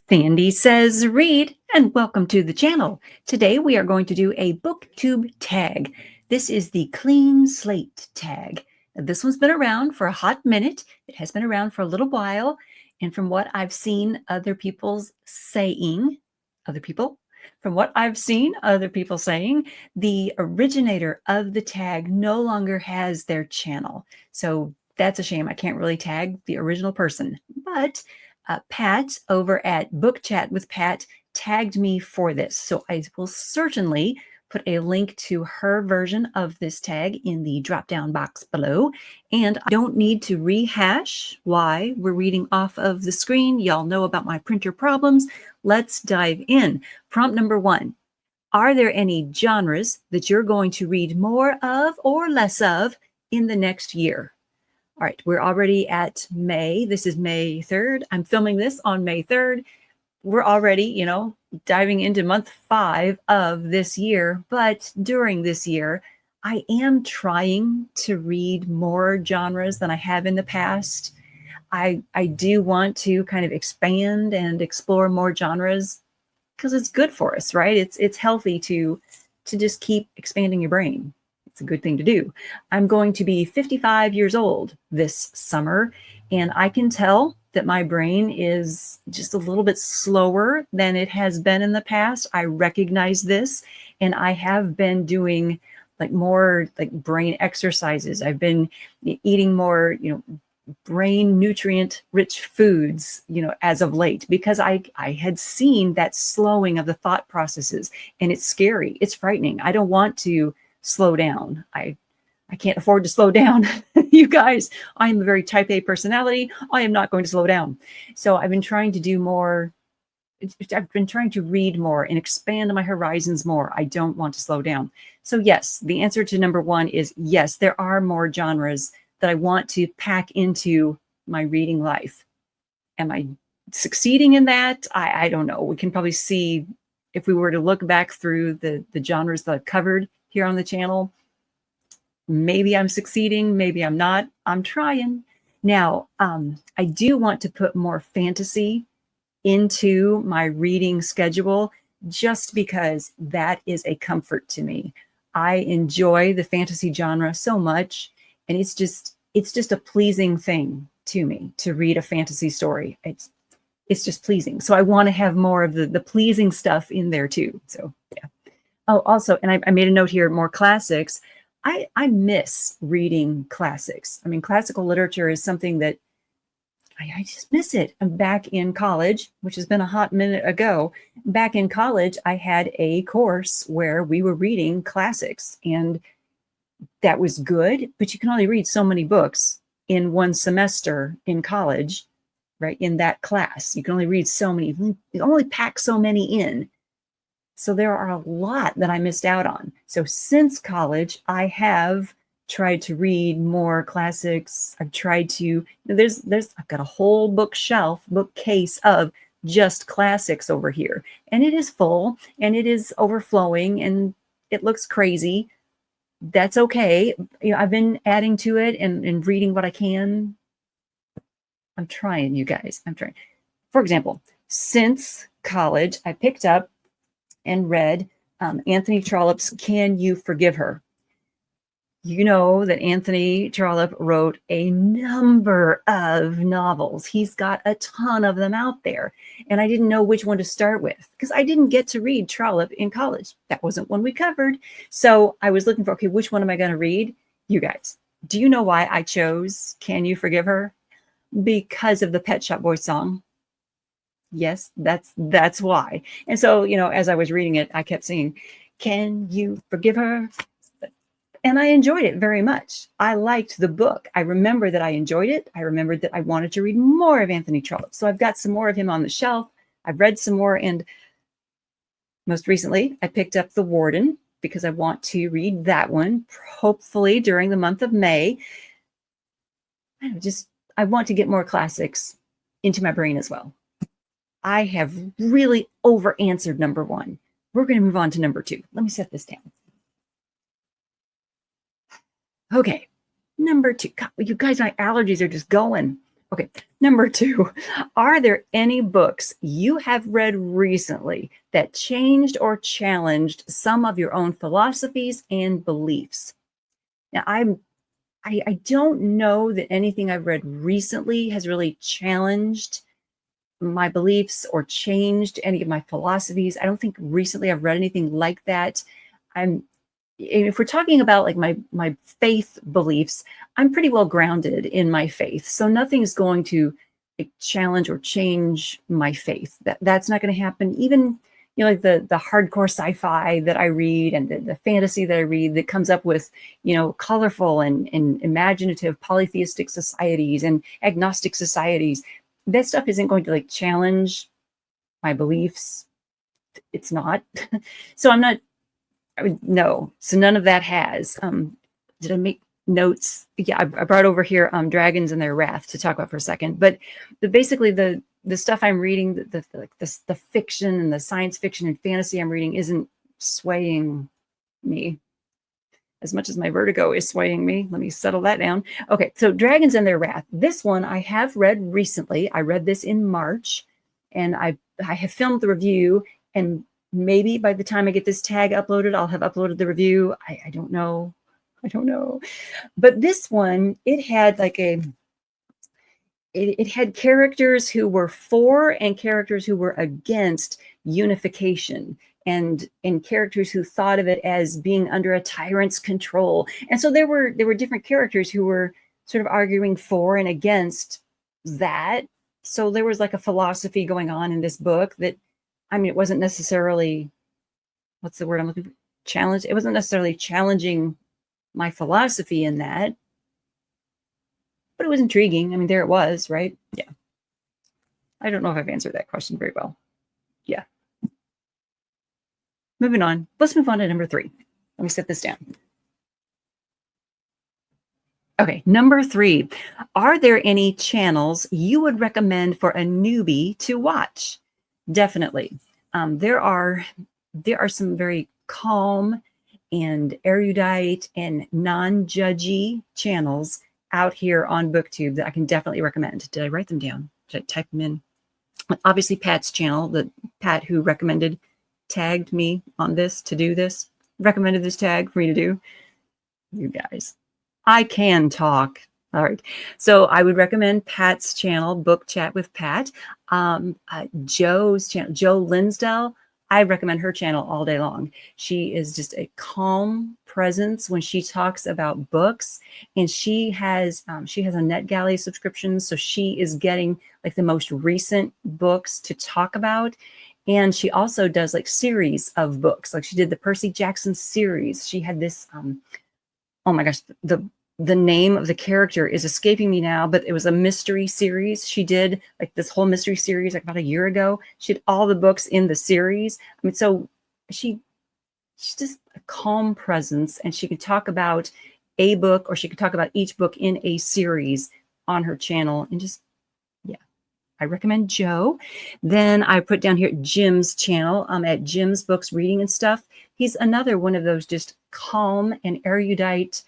Sandy says read, and welcome to the channel. Today we are going to do a Booktube tag. This is the clean slate tag. Now, this one's been around for a hot minute. It has been around for a little while. And from what I've seen other people saying, the originator of the tag no longer has their channel. So that's a shame. I can't really tag the original person. But Pat over at Book Chat with Pat tagged me for this. So I will certainly put a link to her version of this tag in the drop-down box below. And I don't need to rehash why we're reading off of the screen. Y'all know about my printer problems. Let's dive in. Prompt number 1. Are there any genres that you're going to read more of or less of in the next year? All right, we're already at May. This is May 3rd. I'm filming this on May 3rd. We're already, diving into month 5 of this year. But during this year, I am trying to read more genres than I have in the past. I do want to kind of expand and explore more genres because it's good for us, right? It's healthy to just keep expanding your brain. It's a good thing to do. I'm going to be 55 years old this summer, and I can tell that my brain is just a little bit slower than it has been in the past. I recognize this, and I have been doing more brain exercises. I've been eating more, brain nutrient rich foods, as of late, because I had seen that slowing of the thought processes, and it's scary. It's frightening. I don't want to slow down. I can't afford to slow down. You guys, I am a very type A personality. I am not going to slow down. So I've been trying to do more. I've been trying to read more and expand my horizons more. I don't want to slow down. So yes, the answer to number 1 is yes, there are more genres that I want to pack into my reading life. Am I succeeding in that? I don't know. We can probably see if we were to look back through the genres that I've covered here on the channel. Maybe I'm succeeding, maybe I'm not. I'm trying. Now, I do want to put more fantasy into my reading schedule just because that is a comfort to me. I enjoy the fantasy genre so much, and it's just a pleasing thing to me to read a fantasy story. It's just pleasing. So I want to have more of the pleasing stuff in there too. So yeah. Oh, also, and I made a note here, more classics. I miss reading classics. I mean, classical literature is something that I just miss it. I'm back in college, which has been a hot minute ago. Back in college, I had a course where we were reading classics, and that was good, but you can only read so many books in one semester in college, right? In that class, you can only read so many, you can only pack so many in. So there are a lot that I missed out on. So since college, I have tried to read more classics. I've tried to, I've got a whole bookcase of just classics over here. And it is full and it is overflowing and it looks crazy. That's okay. I've been adding to it and reading what I can. I'm trying, you guys. I'm trying. For example, since college, I picked up and read Anthony Trollope's Can You Forgive Her? You know that Anthony Trollope wrote a number of novels. He's got a ton of them out there. And I didn't know which one to start with because I didn't get to read Trollope in college. That wasn't one we covered. So I was looking for, okay, which one am I going to read? You guys, do you know why I chose Can You Forgive Her? Because of the Pet Shop Boys song. Yes, that's why. And so, as I was reading it, I kept singing, Can You Forgive Her? And I enjoyed it very much. I liked the book. I remember that I enjoyed it. I remembered that I wanted to read more of Anthony Trollope. So I've got some more of him on the shelf. I've read some more. And most recently, I picked up The Warden because I want to read that one, hopefully during the month of May. I want to get more classics into my brain as well. I have really over-answered number 1. We're going to move on to number 2. Let me set this down. Okay, number 2. God, you guys, my allergies are just going. Okay, number 2, are there any books you have read recently that changed or challenged some of your own philosophies and beliefs? Now, I don't know that anything I've read recently has really challenged my beliefs or changed any of my philosophies. I don't think recently I've read anything like that. I'm if we're talking about like my faith beliefs, I'm pretty well grounded in my faith. So nothing's going to like, challenge or change my faith. That's not going to happen. Even like the hardcore sci-fi that I read and the fantasy that I read that comes up with colorful and imaginative polytheistic societies and agnostic societies. That stuff isn't going to like challenge my beliefs. It's not. So I'm not. No, so none of that has. Did I make notes? Yeah, I brought over here Dragons and Their Wrath to talk about for a second. But basically the stuff I'm reading, the fiction and the science fiction and fantasy I'm reading isn't swaying me as much as my vertigo is swaying me. Let me settle that down. Okay, so Dragons and Their Wrath. This one I have read recently. I read this in March, and I have filmed the review, and maybe by the time I get this tag uploaded, I'll have uploaded the review. I don't know. I don't know. But this one, it had like it had characters who were for and characters who were against unification, and characters who thought of it as being under a tyrant's control. And so there were different characters who were sort of arguing for and against that. So there was like a philosophy going on in this book that, I mean, it wasn't necessarily, what's the word I'm looking for? Challenge. It wasn't necessarily challenging my philosophy in that, but it was intriguing. I mean, there it was, right? Yeah. I don't know if I've answered that question very well. Yeah. Moving on. Let's move on to number 3. Let me set this down. Okay, number 3. Are there any channels you would recommend for a newbie to watch? Definitely. There are some very calm and erudite and non-judgy channels out here on Booktube that I can definitely recommend. Did I write them down? Did I type them in? Obviously, Pat's channel, the Pat who tagged me on this to do this, recommended this tag for me to do. You guys, I can talk. All right. So I would recommend Pat's channel, Book Chat with Pat. Joe's channel, Joe Linsdell. I recommend her channel all day long. She is just a calm presence when she talks about books, and she has a NetGalley subscription, so she is getting like the most recent books to talk about. And she also does like series of books. Like she did the Percy Jackson series. She had this, oh my gosh, the name of the character is escaping me now, but it was a mystery series. She did like this whole mystery series like about a year ago. She had all the books in the series. I mean, so she's just a calm presence, and she could talk about a book, or she could talk about each book in a series on her channel. And just, yeah, I recommend Joe. Then I put down here Jim's channel at Jim's Books, Reading and Stuff. He's another one of those just calm and erudite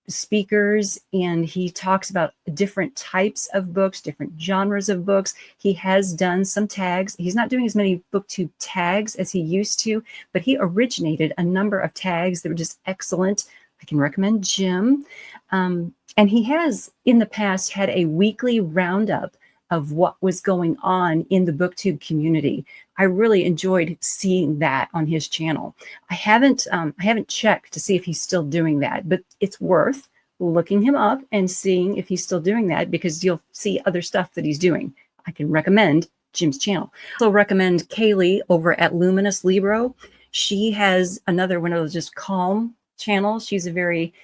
speakers, and he talks about different types of books, different genres of books. He has done some tags. He's not doing as many Booktube tags as he used to, but he originated a number of tags that were just excellent. I can recommend Jim. And he has in the past had a weekly roundup of what was going on in the Booktube community. I really enjoyed seeing that on his channel. I haven't checked to see if he's still doing that, but it's worth looking him up and seeing if he's still doing that, because you'll see other stuff that he's doing. I can recommend Jim's channel. Also recommend Kaylee over at Luminous Libro. She has another one of those just calm channels. She's a very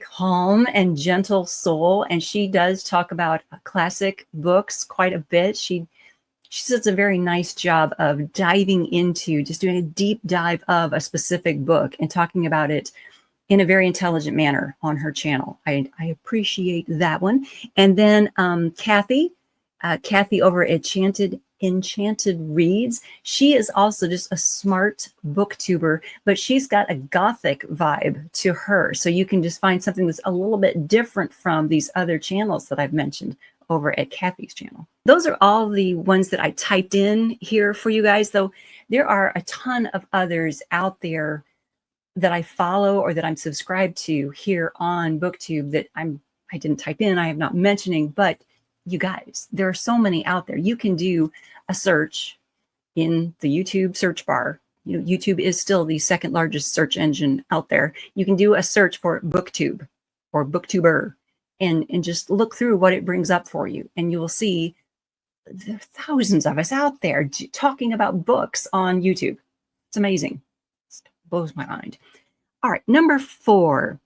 calm and gentle soul, and she does talk about classic books quite a bit. She does a very nice job of diving into, just doing a deep dive of a specific book and talking about it in a very intelligent manner on her channel. I appreciate that one. And then Kathy over at Enchanted Reads. She is also just a smart booktuber, but she's got a gothic vibe to her. So you can just find something that's a little bit different from these other channels that I've mentioned. over at Kathy's channel. Those are all the ones that I typed in here for you guys, though there are a ton of others out there that I follow or that I'm subscribed to here on Booktube that I didn't type in, I am not mentioning, but you guys, there are so many out there. You can do a search in the YouTube search bar. You know, YouTube is still the second largest search engine out there. You can do a search for Booktube or Booktuber and just look through what it brings up for you. And you will see there are thousands of us out there talking about books on YouTube. It's amazing. It blows my mind. All right, number 4.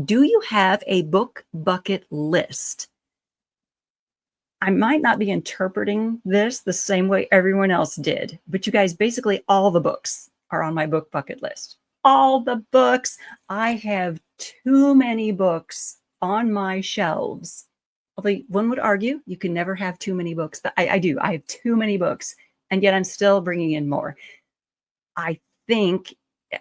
Do you have a book bucket list? I might not be interpreting this the same way everyone else did, but you guys, basically all the books are on my book bucket list. All the books. I have too many books on my shelves. Although one would argue you can never have too many books, but I do. I have too many books, and yet I'm still bringing in more. I think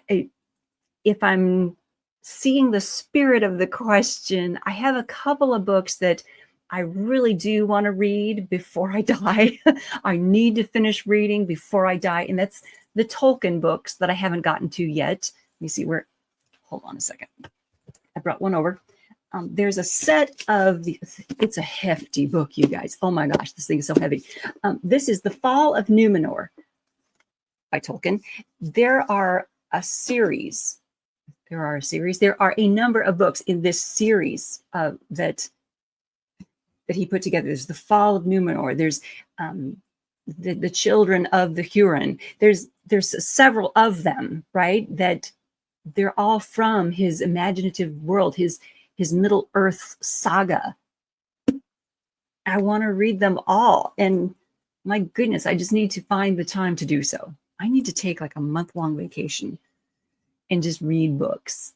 if I'm seeing the spirit of the question, I have a couple of books that I really do want to read before I die. I need to finish reading before I die. And that's the Tolkien books that I haven't gotten to yet. Let me see where, hold on a second. I brought one over. There's a set of, it's a hefty book, you guys. Oh my gosh, this thing is so heavy. This is The Fall of Numenor by Tolkien. There are a number of books in this series that he put together. There's The Fall of Numenor. There's the Children of the Huron. There's several of them, right? That they're all from his imaginative world, his Middle Earth saga. I want to read them all. And my goodness, I just need to find the time to do so. I need to take like a month-long vacation and just read books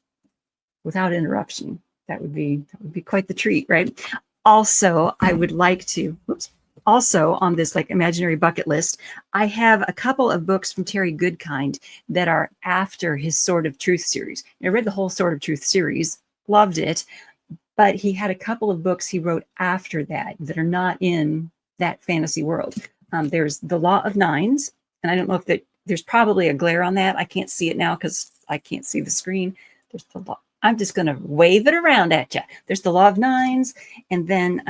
without interruption. That would be quite the treat, right? Also, I would like to, also on this like imaginary bucket list, I have a couple of books from Terry Goodkind that are after his Sword of Truth series. I read the whole Sword of Truth series, loved it, but he had a couple of books he wrote after that that are not in that fantasy world. There's The Law of Nines, and I don't know if there's probably a glare on that. I can't see it now because I can't see the screen. There's the law. I'm just going to wave it around at you. There's The Law of Nines, and then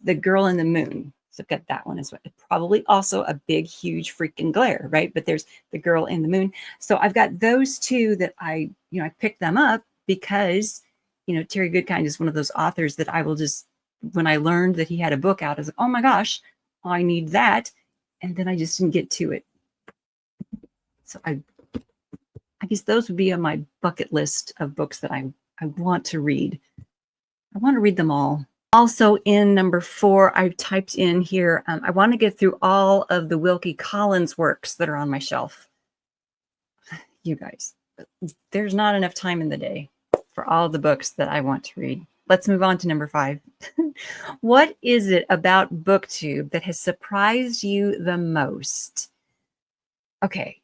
The Girl in the Moon. So I've got that one as well. Probably also a big, huge freaking glare, right? But there's The Girl in the Moon. So I've got those two that I picked them up because, Terry Goodkind is one of those authors that I will just, when I learned that he had a book out, I was like, oh my gosh, I need that. And then I just didn't get to it. So I guess those would be on my bucket list of books that I want to read. I want to read them all. Also in number 4, I've typed in here, I want to get through all of the Wilkie Collins works that are on my shelf. You guys, there's not enough time in the day for all the books that I want to read. Let's move on to number 5. What is it about Booktube that has surprised you the most? Okay,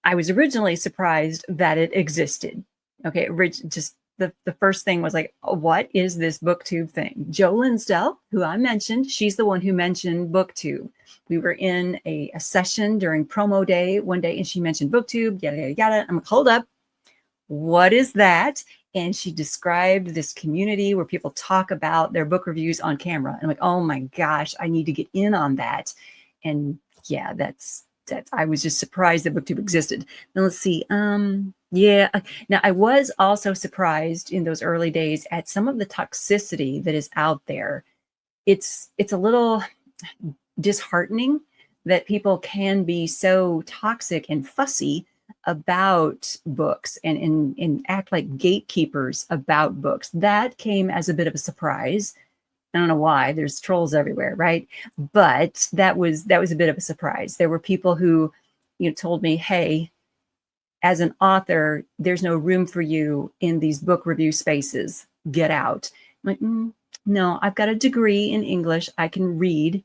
I was originally surprised that it existed. Okay, just the first thing was like, oh, what is this Booktube thing? Jo Linsdell, who I mentioned, she's the one who mentioned Booktube. We were in a session during promo day one day, and she mentioned Booktube, yada, yada, yada. I'm like, hold up. What is that? And she described this community where people talk about their book reviews on camera. And I'm like, oh my gosh, I need to get in on that. And yeah, that's I was just surprised that Booktube existed. Now let's see. Yeah. Now I was also surprised in those early days at some of the toxicity that is out there. It's a little disheartening that people can be so toxic and fussy about books and act like gatekeepers about books. That came as a bit of a surprise. I don't know why. There's trolls everywhere, right? But that was a bit of a surprise. There were people who, told me, "Hey, as an author, there's no room for you in these book review spaces. Get out." I'm like, no, I've got a degree in English. I can read.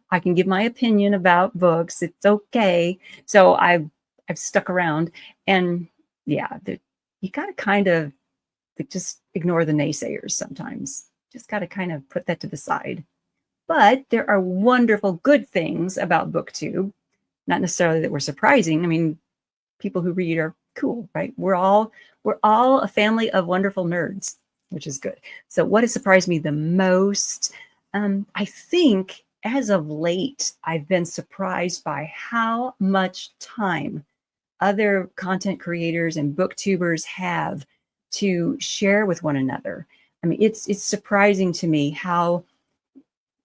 I can give my opinion about books. It's okay. So I've stuck around, and yeah, you got to kind of just ignore the naysayers sometimes. Just got to kind of put that to the side. But there are wonderful good things about Booktube. Not necessarily that were surprising. I mean, people who read are cool, right? We're all a family of wonderful nerds, which is good. So what has surprised me the most? I think as of late, I've been surprised by how much time other content creators and booktubers have to share with one another. I mean, it's surprising to me how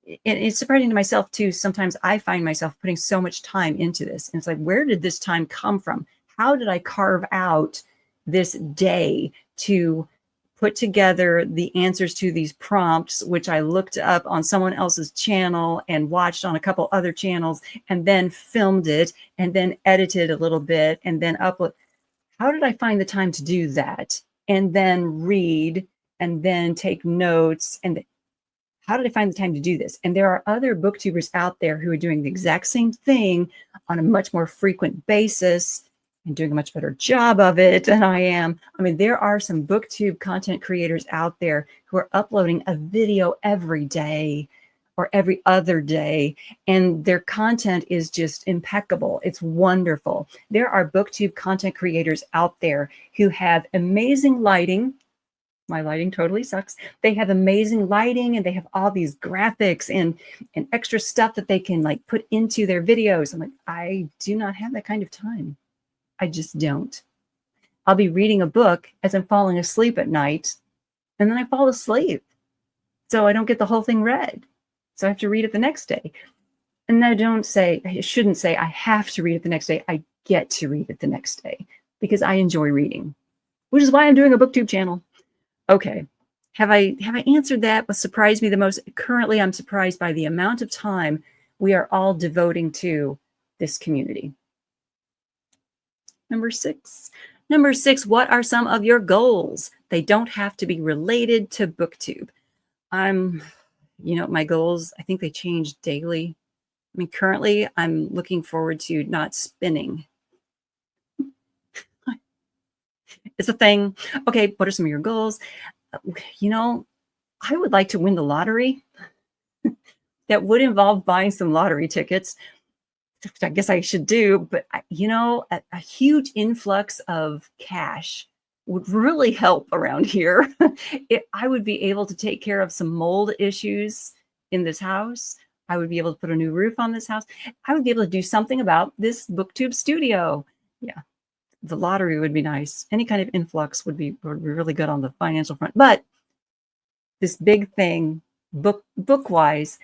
it's surprising to myself too. Sometimes I find myself putting so much time into this. And it's like, where did this time come from? How did I carve out this day to put together the answers to these prompts, which I looked up on someone else's channel and watched on a couple other channels, and then filmed it and then edited a little bit and then upload? How did I find the time to do that? And then read and then take notes, and how did I find the time to do this? And there are other booktubers out there who are doing the exact same thing on a much more frequent basis and doing a much better job of it than I am. I mean, there are some booktube content creators out there who are uploading a video every day or every other day, and their content is just impeccable. It's wonderful. There are booktube content creators out there who have amazing lighting. My lighting totally sucks. They have amazing lighting and they have all these graphics and extra stuff that they can like put into their videos. I'm like, I do not have that kind of time. I just don't. I'll be reading a book as I'm falling asleep at night, and then I fall asleep. So I don't get the whole thing read. So I have to read it the next day. And I shouldn't say I have to read it the next day. I get to read it the next day because I enjoy reading, which is why I'm doing a booktube channel. Okay. Have I answered that? What surprised me the most? Currently, I'm surprised by the amount of time we are all devoting to this community. Number six, what are some of your goals? They don't have to be related to Booktube. My goals, I think they change daily. I mean, currently I'm looking forward to not spinning. It's a thing. Okay, what are some of your goals? I would like to win the lottery. That would involve buying some lottery tickets, which I guess I should do. But, a huge influx of cash would really help around here. I would be able to take care of some mold issues in this house. I would be able to put a new roof on this house. I would be able to do something about this Booktube studio. Yeah. The lottery would be nice. Any kind of influx would be really good on the financial front. But this big thing, book-wise,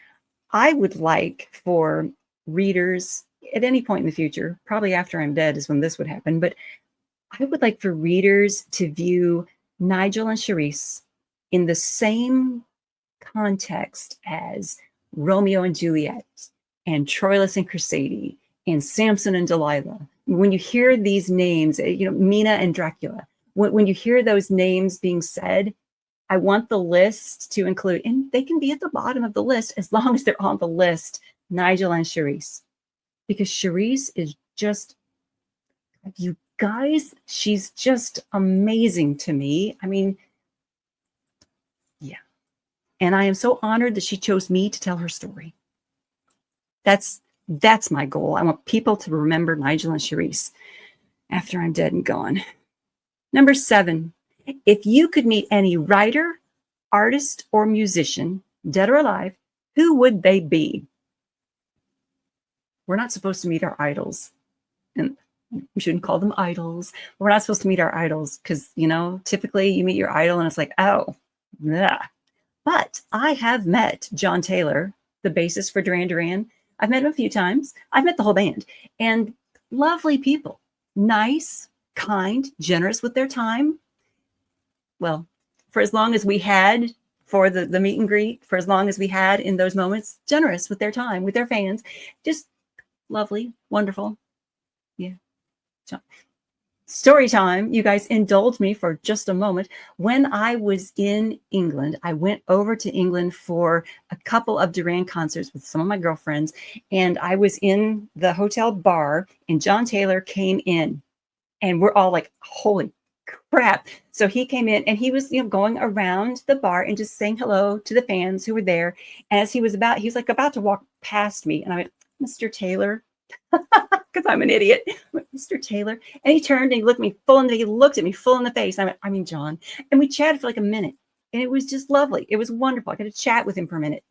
I would like for readers at any point in the future, probably after I'm dead is when this would happen, but I would like for readers to view Nigel and Charisse in the same context as Romeo and Juliet and Troilus and Cressida and Samson and Delilah. When you hear these names, Mina and Dracula, when you hear those names being said, I want the list to include, and they can be at the bottom of the list as long as they're on the list, Nigel and Charisse. Because Charisse is just, you guys, she's just amazing to me. I mean, yeah. And I am so honored that she chose me to tell her story. That's my goal. I want people to remember Nigel and Charisse after I'm dead and gone. Number 7, if you could meet any writer, artist, or musician, dead or alive, who would they be? We're not supposed to meet our idols. And we shouldn't call them idols. We're not supposed to meet our idols because, typically you meet your idol and it's like, oh, yeah. But I have met John Taylor, the bassist for Duran Duran. I've met him a few times. I've met the whole band, and lovely people, nice, kind, generous with their time. Well, for as long as we had for the meet and greet, for as long as we had in those moments, generous with their time, with their fans, just lovely, wonderful. Yeah. Story time. You guys indulge me for just a moment. When I was in England, I went over to England for a couple of Duran concerts with some of my girlfriends, and I was in the hotel bar, and John Taylor came in, and we're all like, holy crap. So he came in and he was, going around the bar and just saying hello to the fans who were there. As he was about to walk past me. And I went, Mr. Taylor, because I'm an idiot. I went, Mr. Taylor. And he turned and he looked at me full in the face. I mean, John. And we chatted for like a minute. And it was just lovely. It was wonderful. I got to chat with him for a minute.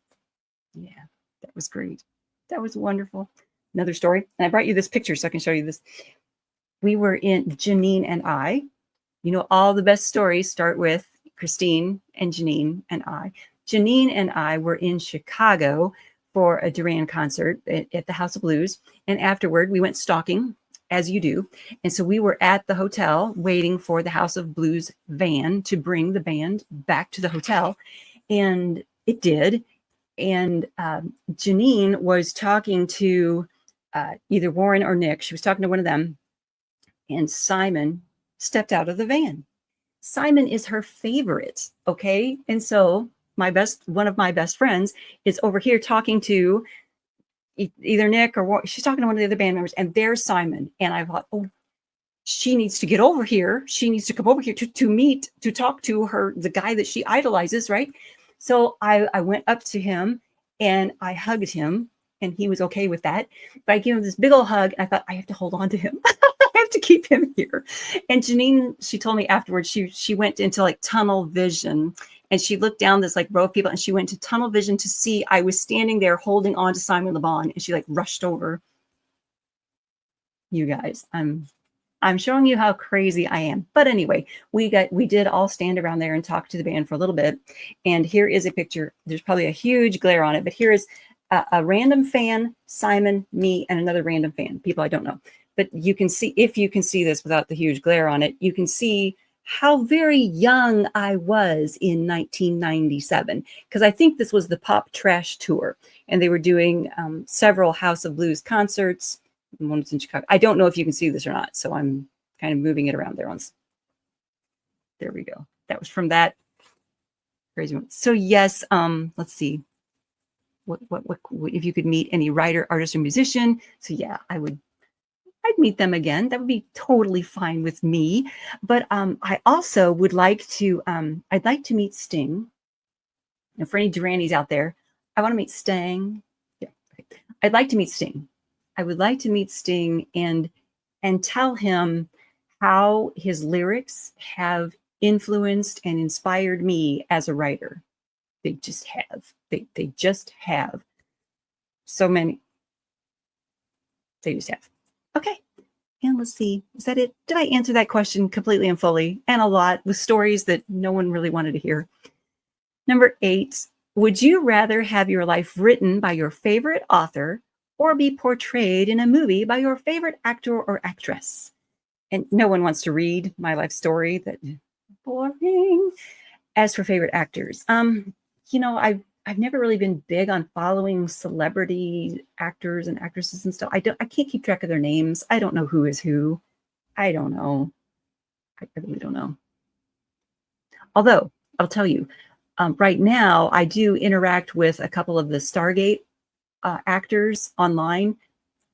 Yeah, that was great. That was wonderful. Another story. And I brought you this picture so I can show you this. We were in Janine and I. All the best stories start with Christine and Janine and I. Janine and I were in Chicago for a Duran concert at the House of Blues. And afterward, we went stalking, as you do. And so we were at the hotel waiting for the House of Blues van to bring the band back to the hotel. And it did. And Janine was talking to either Warren or Nick. She was talking to one of them. And Simon stepped out of the van. Simon is her favorite, okay? And so one of my best friends is over here talking to either Nick or she's talking to one of the other band members, and there's Simon. And I thought, oh, she needs to get over here. She needs to come over here to talk to the guy that she idolizes, right? So I went up to him and I hugged him, and he was okay with that. But I gave him this big old hug, and I thought, I have to hold on to him. I have to keep him here. And Janine, she told me afterwards, she went into like tunnel vision, and she looked down this like row of people, and she went to tunnel vision to see I was standing there holding on to Simon Le Bon, and she like rushed over. You guys, I'm showing you how crazy I am. But anyway, we did all stand around there and talk to the band for a little bit. And here is a picture. There's probably a huge glare on it, but here is a random fan, Simon, me, and another random fan, people I don't know. But you can see, if you can see this without the huge glare on it, you can see how very young I was in 1997, because I think this was the Pop Trash Tour, and they were doing several House of Blues concerts. One was in Chicago. I don't know if you can see this or not, so I'm kind of moving it around there. There we go. That was from that crazy one. So yes, let's see. What if you could meet any writer, artist, or musician? So yeah, I'd meet them again. That would be totally fine with me. But I also would like to, I'd like to meet Sting. And for any Duranis out there, I want to meet Sting. Yeah, okay. I'd like to meet Sting. I would like to meet Sting and tell him how his lyrics have influenced and inspired me as a writer. They just have. They just have. So many. They just have. Okay. And let's see. Is that it? Did I answer that question completely and fully? And a lot with stories that no one really wanted to hear. Number 8. Would you rather have your life written by your favorite author or be portrayed in a movie by your favorite actor or actress? And no one wants to read my life story. That boring. As for favorite actors, I've never really been big on following celebrity actors and actresses and stuff. I can't keep track of their names. I don't know who is who. I don't know. I really don't know. Although I'll tell you, right now I do interact with a couple of the Stargate actors online.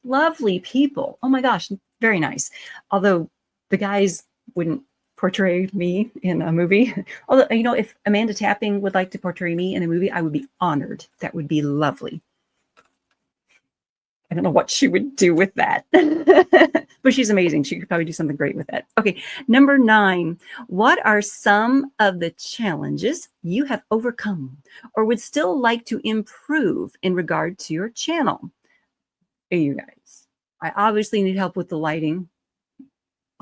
Lovely people. Oh my gosh, very nice. Although the guys wouldn't portray me in a movie. Although, if Amanda Tapping would like to portray me in a movie, I would be honored. That would be lovely. I don't know what she would do with that, but she's amazing. She could probably do something great with that. Okay, number 9. What are some of the challenges you have overcome or would still like to improve in regard to your channel? Hey, you guys, I obviously need help with the lighting.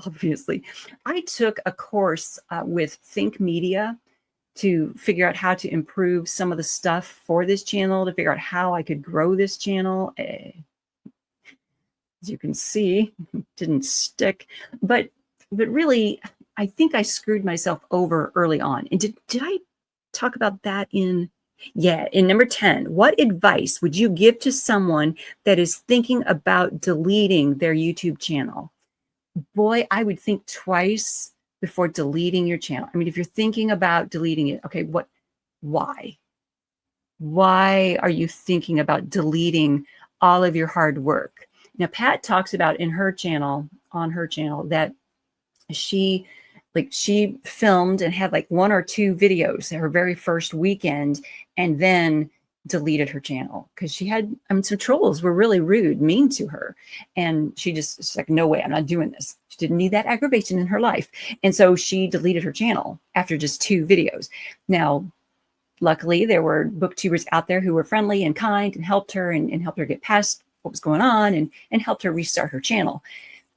Obviously, I took a course with Think Media to figure out how to improve some of the stuff for this channel, to figure out how I could grow this channel. As you can see, it didn't stick, but really, I think I screwed myself over early on. And did I talk about that in number 10? What advice would you give to someone that is thinking about deleting their YouTube channel? Boy, I would think twice before deleting your channel. I mean, if you're thinking about deleting it, okay, why? Why are you thinking about deleting all of your hard work? Now, Pat talks about on her channel, that she like she filmed and had like 1 or 2 videos her very first weekend, and then deleted her channel because she had, I mean, some trolls were really rude, mean to her. And she's like, no way, I'm not doing this. She didn't need that aggravation in her life. And so she deleted her channel after just 2 videos. Now, luckily, there were booktubers out there who were friendly and kind and helped her and helped her get past what was going on and helped her restart her channel.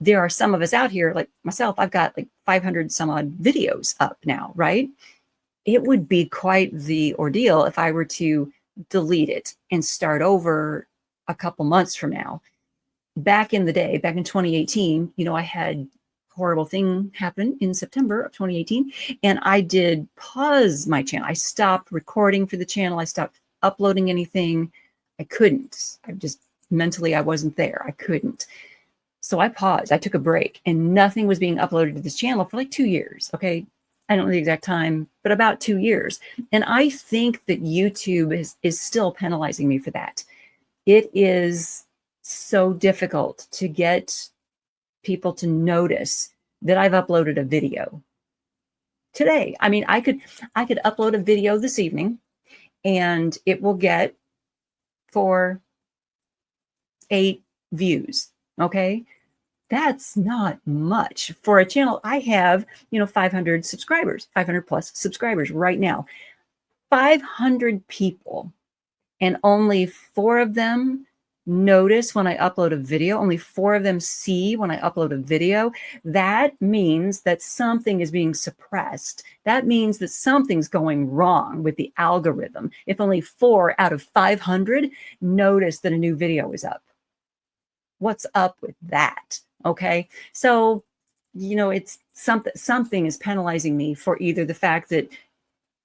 There are some of us out here, like myself, I've got like 500 some odd videos up now, right? It would be quite the ordeal if I were to delete it and start over a couple months from now. Back in the day, back in 2018, I had a horrible thing happen in September of 2018, and I did pause my channel. I stopped recording for the channel. I stopped uploading anything. I couldn't. Mentally, I wasn't there. I couldn't. So I paused. I took a break, and nothing was being uploaded to this channel for like 2 years. Okay. I don't know the exact time, but about 2 years. And I think that YouTube is still penalizing me for that. It is so difficult to get people to notice that I've uploaded a video today. I mean, I could upload a video this evening and it will get 4, 8 views. Okay. That's not much for a channel. I have, 500 subscribers, 500 plus subscribers right now. 500 people, and only 4 of them notice when I upload a video. Only 4 of them see when I upload a video. That means that something is being suppressed. That means that something's going wrong with the algorithm. If only 4 out of 500 notice that a new video is up. What's up with that? Okay. So, it's something is penalizing me for either the fact that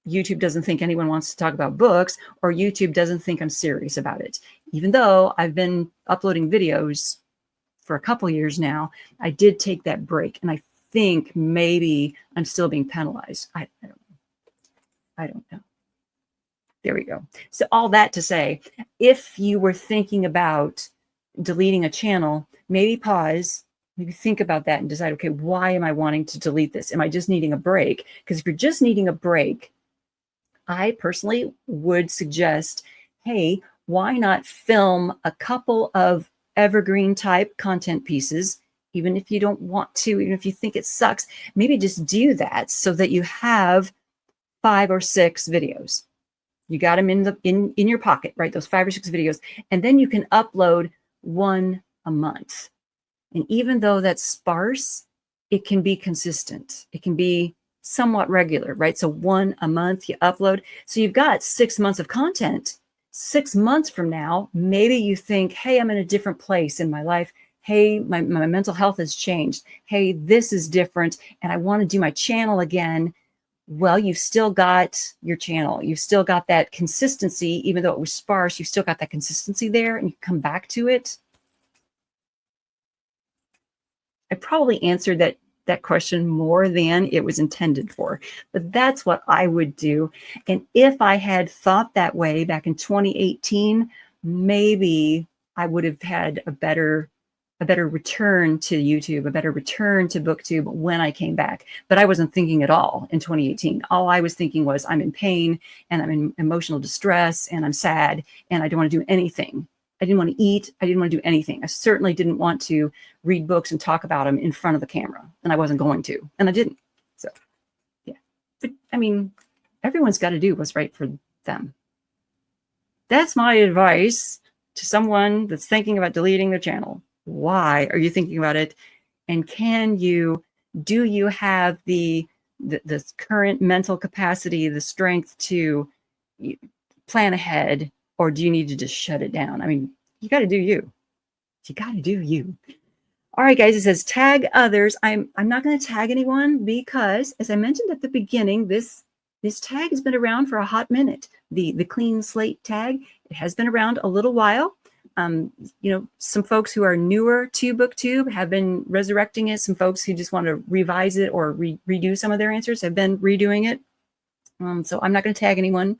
YouTube doesn't think anyone wants to talk about books, or YouTube doesn't think I'm serious about it. Even though I've been uploading videos for a couple years now, I did take that break, and I think maybe I'm still being penalized. I don't know. There we go. So all that to say, if you were thinking about deleting a channel, maybe pause, maybe think about that and decide, okay, why am I wanting to delete this? Am I just needing a break? Because if you're just needing a break, I personally would suggest, hey, why not film a couple of evergreen type content pieces, even if you don't want to, even if you think it sucks, maybe just do that so that you have 5 or 6 videos. You got them in your pocket, right? Those 5 or 6 videos, and then you can upload 1 a month. And even though that's sparse, it can be consistent. It can be somewhat regular, right? So 1 a month you upload. So you've got 6 months of content. 6 months from now, maybe you think, hey, I'm in a different place in my life. Hey, my mental health has changed. Hey, this is different, and I want to do my channel again. Well, you've still got your channel. You've still got that consistency, even though it was sparse, you've still got that consistency there, and you come back to it. I probably answered that question more than it was intended for, but that's what I would do. And if I had thought that way back in 2018, maybe I would have had a better return to YouTube, a better return to Booktube when I came back. But I wasn't thinking at all in 2018. All I was thinking was, I'm in pain and I'm in emotional distress and I'm sad and I don't want to do anything. I didn't want to eat. I didn't want to do anything. I certainly didn't want to read books and talk about them in front of the camera, and I wasn't going to, and I didn't. So, yeah. But I mean, everyone's got to do what's right for them. That's my advice to someone that's thinking about deleting their channel. Why are you thinking about it? And do you have the current mental capacity, the strength to plan ahead, or do you need to just shut it down? I mean, you got to do you. You got to do you. All right, guys, it says tag others. I'm not going to tag anyone because, as I mentioned at the beginning, this tag has been around for a hot minute. The clean slate tag, it has been around a little while. Some folks who are newer to Booktube have been resurrecting it. Some folks who just want to revise it or redo some of their answers have been redoing it. So I'm not going to tag anyone.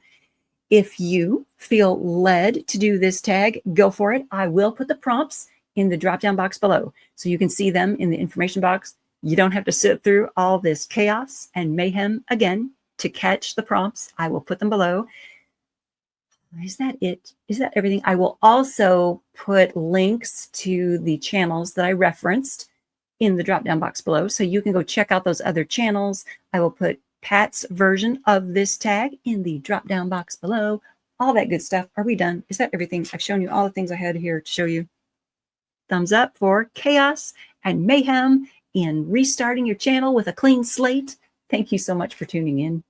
If you feel led to do this tag, go for it. I will put the prompts in the drop-down box below, so you can see them in the information box. You don't have to sit through all this chaos and mayhem again. To catch the prompts, I will put them below. Is that it? Is that everything? I will also put links to the channels that I referenced in the drop-down box below, so you can go check out those other channels. I will put Pat's version of this tag in the drop-down box below. All that good stuff. Are we done? Is that everything? I've shown you all the things I had here to show you. Thumbs up for chaos and mayhem in restarting your channel with a clean slate. Thank you so much for tuning in.